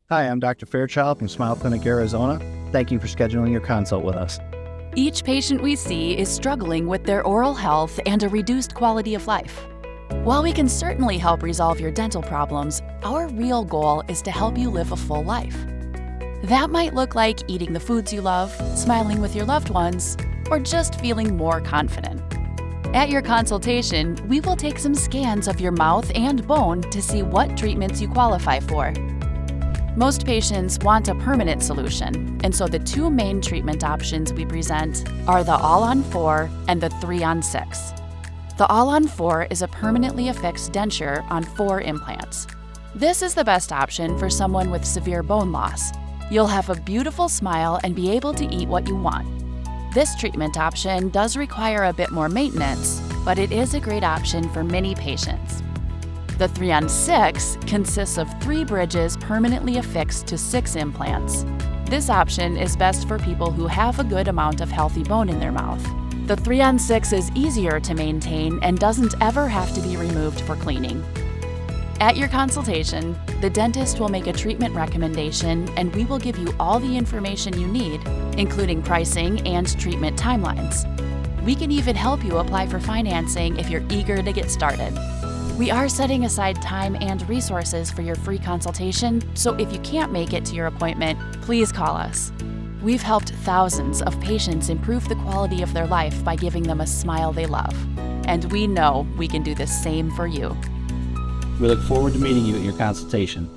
Hi, I'm Dr. Fairchild from Smile Clinic, Arizona. Thank you for scheduling your consult with us. Each patient we see is struggling with their oral health and a reduced quality of life. While we can certainly help resolve your dental problems, our real goal is to help you live a full life. That might look like eating the foods you love, smiling with your loved ones, or just feeling more confident. At your consultation, we will take some scans of your mouth and bone to see what treatments you qualify for. Most patients want a permanent solution, and so the two main treatment options we present are the All-on-4 and the 3-on-6. The All-on-4 is a permanently affixed denture on 4 implants. This is the best option for someone with severe bone loss. You'll have a beautiful smile and be able to eat what you want. This treatment option does require a bit more maintenance, but it is a great option for many patients. The 3-on-6 consists of 3 bridges permanently affixed to 6 implants. This option is best for people who have a good amount of healthy bone in their mouth. The 3-on-6 is easier to maintain and doesn't ever have to be removed for cleaning. At your consultation, the dentist will make a treatment recommendation and we will give you all the information you need, including pricing and treatment timelines. We can even help you apply for financing if you're eager to get started. We are setting aside time and resources for your free consultation, so if you can't make it to your appointment, please call us. We've helped thousands of patients improve the quality of their life by giving them a smile they love. And we know we can do the same for you. We look forward to meeting you at your consultation.